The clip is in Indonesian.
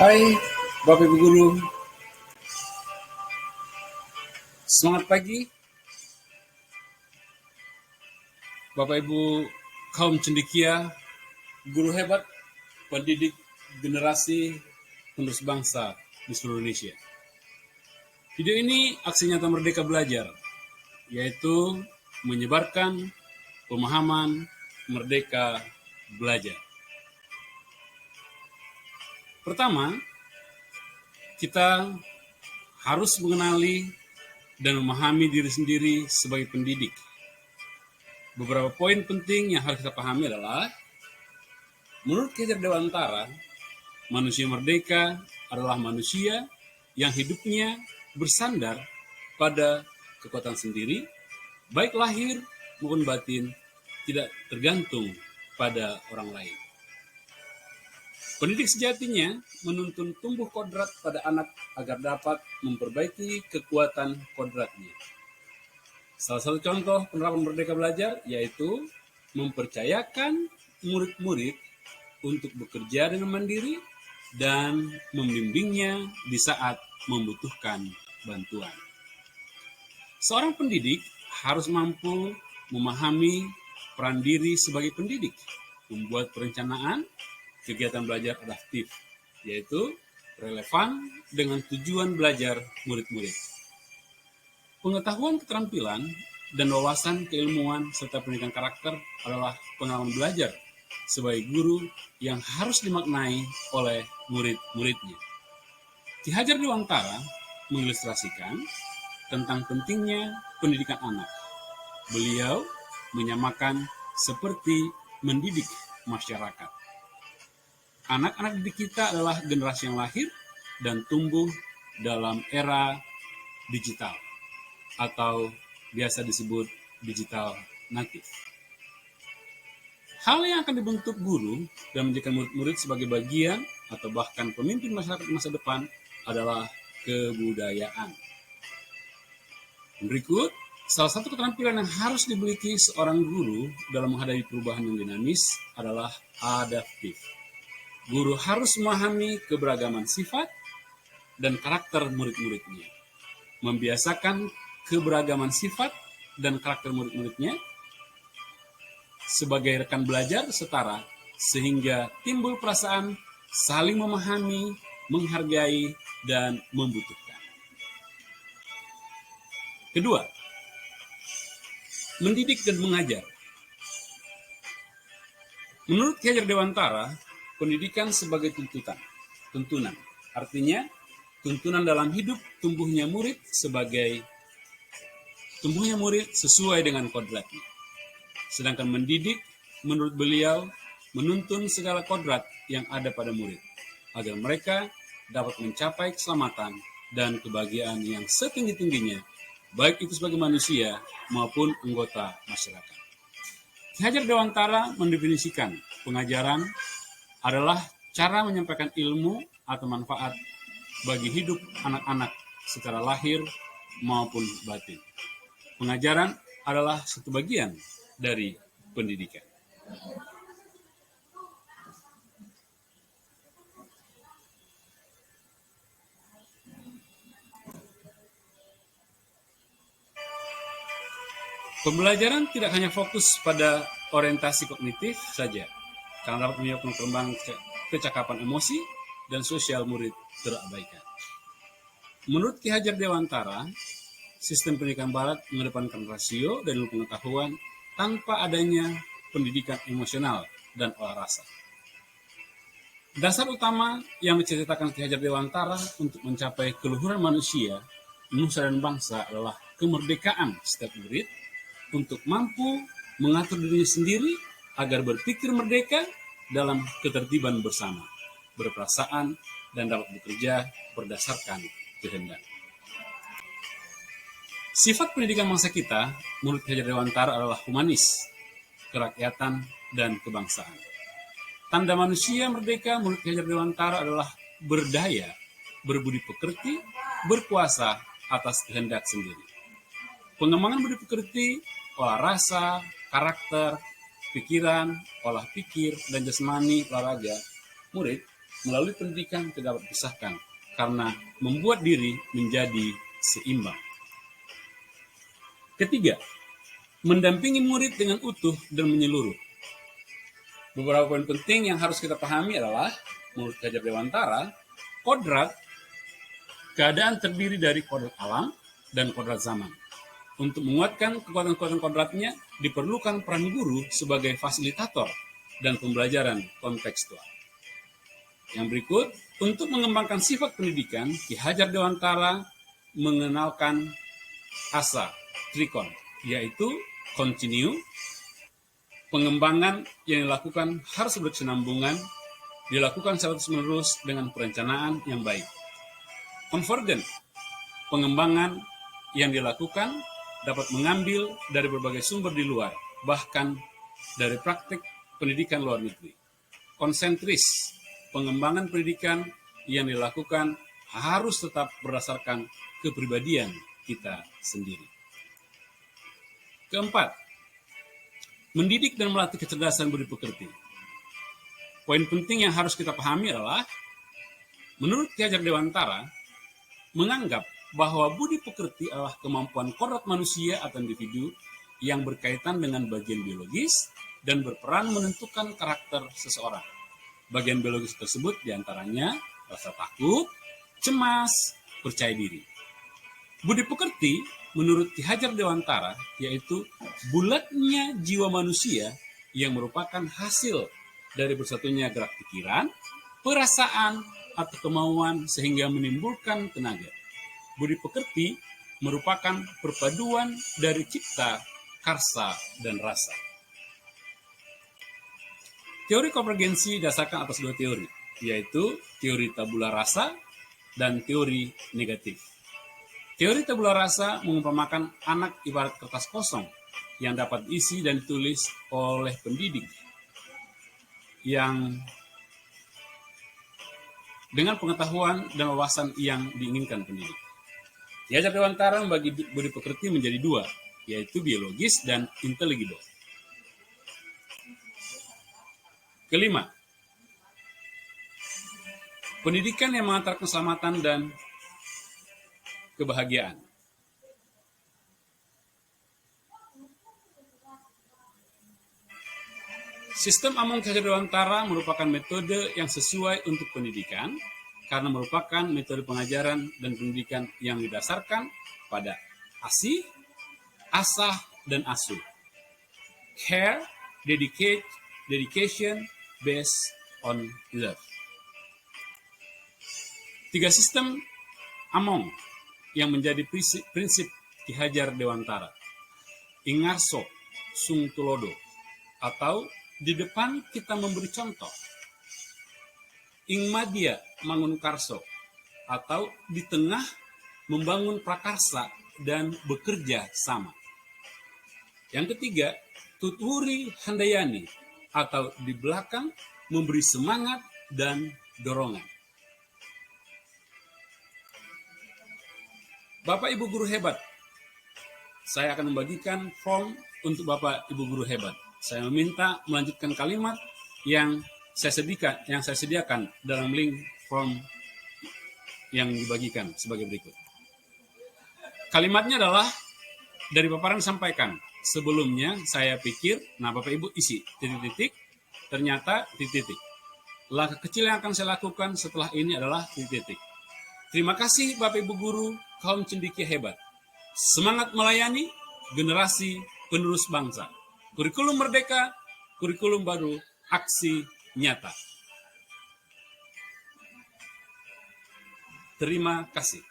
Hai Bapak Ibu Guru, selamat pagi Bapak Ibu kaum cendekia, guru hebat, pendidik generasi penerus bangsa di seluruh Indonesia. Video ini aksi nyata Merdeka Belajar, yaitu menyebarkan pemahaman Merdeka Belajar. Pertama, kita harus mengenali dan memahami diri sendiri sebagai pendidik. Beberapa poin penting yang harus kita pahami adalah, menurut Ki Hajar Dewantara, manusia merdeka adalah manusia yang hidupnya bersandar pada kekuatan sendiri, baik lahir maupun batin, tidak tergantung pada orang lain. Pendidik sejatinya menuntun tumbuh kodrat pada anak agar dapat memperbaiki kekuatan kodratnya. Salah satu contoh penerapan Merdeka Belajar yaitu mempercayakan murid-murid untuk bekerja dengan mandiri dan membimbingnya di saat membutuhkan bantuan. Seorang pendidik harus mampu memahami peran diri sebagai pendidik, membuat perencanaan kegiatan belajar adaptif, yaitu relevan dengan tujuan belajar murid-murid. Pengetahuan keterampilan dan wawasan keilmuan serta pendidikan karakter adalah pengalaman belajar sebagai guru yang harus dimaknai oleh murid-muridnya. Ki Hajar Dewantara mengilustrasikan tentang pentingnya pendidikan anak. Beliau menyamakan seperti mendidik masyarakat. Anak-anak didik kita adalah generasi yang lahir dan tumbuh dalam era digital atau biasa disebut digital native. Hal yang akan dibentuk guru dan menjadikan murid-murid sebagai bagian atau bahkan pemimpin masyarakat masa depan adalah kebudayaan. Berikut, salah satu keterampilan yang harus dimiliki seorang guru dalam menghadapi perubahan yang dinamis adalah adaptif. Guru harus memahami keberagaman sifat dan karakter murid-muridnya, membiasakan keberagaman sifat dan karakter murid-muridnya sebagai rekan belajar setara, sehingga timbul perasaan saling memahami, menghargai, dan membutuhkan. Kedua, mendidik dan mengajar. Menurut Ki Hajar Dewantara, pendidikan sebagai tuntunan. Artinya, tuntunan dalam hidup tumbuhnya murid sesuai dengan kodratnya. Sedangkan mendidik, menurut beliau, menuntun segala kodrat yang ada pada murid, agar mereka dapat mencapai keselamatan dan kebahagiaan yang setinggi-tingginya, baik itu sebagai manusia maupun anggota masyarakat. Ki Hajar Dewantara mendefinisikan pengajaran adalah cara menyampaikan ilmu atau manfaat bagi hidup anak-anak secara lahir maupun batin. Pengajaran adalah satu bagian dari pendidikan. Pembelajaran tidak hanya fokus pada orientasi kognitif saja, karena dapat menyebabkan perkembangan kecakapan emosi dan sosial murid terabaikan. Menurut Ki Hajar Dewantara, sistem pendidikan Barat mengedepankan rasio dan ilmu pengetahuan tanpa adanya pendidikan emosional dan olah rasa. Dasar utama yang diceritakan Ki Hajar Dewantara untuk mencapai keluhuran manusia, nusa dan bangsa adalah kemerdekaan setiap murid untuk mampu mengatur dirinya sendiri agar berpikir merdeka dalam ketertiban bersama, berperasaan, dan dapat bekerja berdasarkan kehendak. Sifat pendidikan bangsa kita, menurut Ki Hajar Dewantara, adalah humanis, kerakyatan, dan kebangsaan. Tanda manusia merdeka, menurut Ki Hajar Dewantara, adalah berdaya, berbudi pekerti, berkuasa atas kehendak sendiri. Pengembangan budi pekerti, olah rasa, karakter, pikiran, olah pikir, dan jasmani olahraga murid melalui pendidikan tidak dapat dipisahkan karena membuat diri menjadi seimbang. Ketiga, mendampingi murid dengan utuh dan menyeluruh. Beberapa poin penting yang harus kita pahami adalah, menurut Ki Hajar Dewantara, kodrat, keadaan terdiri dari kodrat alam dan kodrat zaman. Untuk menguatkan kekuatan-kekuatan kodratnya, diperlukan peran guru sebagai fasilitator dan pembelajaran kontekstual. Yang berikut, untuk mengembangkan sifat pendidikan, Ki Hajar Dewantara mengenalkan asa trikon, yaitu continue, pengembangan yang dilakukan harus berkesinambungan, dilakukan secara terus-menerus dengan perencanaan yang baik. Convergent, pengembangan yang dilakukan dapat mengambil dari berbagai sumber di luar, bahkan dari praktik pendidikan luar negeri. Konsentris, pengembangan pendidikan yang dilakukan harus tetap berdasarkan kepribadian kita sendiri. Keempat, mendidik dan melatih kecerdasan budi pekerti. Poin penting yang harus kita pahami adalah, menurut Ki Hajar Dewantara, menganggap bahwa budi pekerti adalah kemampuan kodrat manusia atau individu yang berkaitan dengan bagian biologis dan berperan menentukan karakter seseorang. Bagian biologis tersebut diantaranya rasa takut, cemas, percaya diri. Budi pekerti menurut Ki Hajar Dewantara yaitu bulatnya jiwa manusia yang merupakan hasil dari bersatunya gerak pikiran, perasaan, atau kemauan sehingga menimbulkan tenaga. Budi pekerti merupakan perpaduan dari cipta, karsa, dan rasa. Teori konvergensi didasarkan atas dua teori, yaitu teori tabula rasa dan teori negatif. Teori tabula rasa mengumpamakan anak ibarat kertas kosong yang dapat diisi dan ditulis oleh pendidik yang dengan pengetahuan dan wawasan yang diinginkan pendidik. Ki Hajar Dewantara membagi budi pekerti menjadi dua, yaitu biologis dan inteligible. Kelima, pendidikan yang mengantar keselamatan dan kebahagiaan. Sistem Amon Ki Hajar Dewantara merupakan metode yang sesuai untuk pendidikan karena merupakan metode pengajaran dan pendidikan yang didasarkan pada asih, asah, dan asuh. Care, dedication, based on love. 3 sistem Amon yang menjadi prinsip Ki Hajar Dewantara. Ingarso, sung tulodo, atau di depan kita memberi contoh. Ingmadia mangun karso, atau di tengah membangun prakarsa dan bekerja sama. Yang ketiga, tuturi handayani, atau di belakang memberi semangat dan dorongan. Bapak Ibu guru hebat, saya akan membagikan form untuk Bapak Ibu guru hebat. Saya meminta melanjutkan kalimat yang saya sediakan dalam link form yang dibagikan sebagai berikut. Kalimatnya adalah dari paparan sampaikan. Sebelumnya saya pikir, Bapak Ibu isi titik-titik, ternyata titik-titik. Langkah kecil yang akan saya lakukan setelah ini adalah titik-titik. Terima kasih Bapak Ibu guru, kaum cendekia hebat. Semangat melayani generasi penerus bangsa. Kurikulum merdeka, kurikulum baru, aksi nyata. Terima kasih.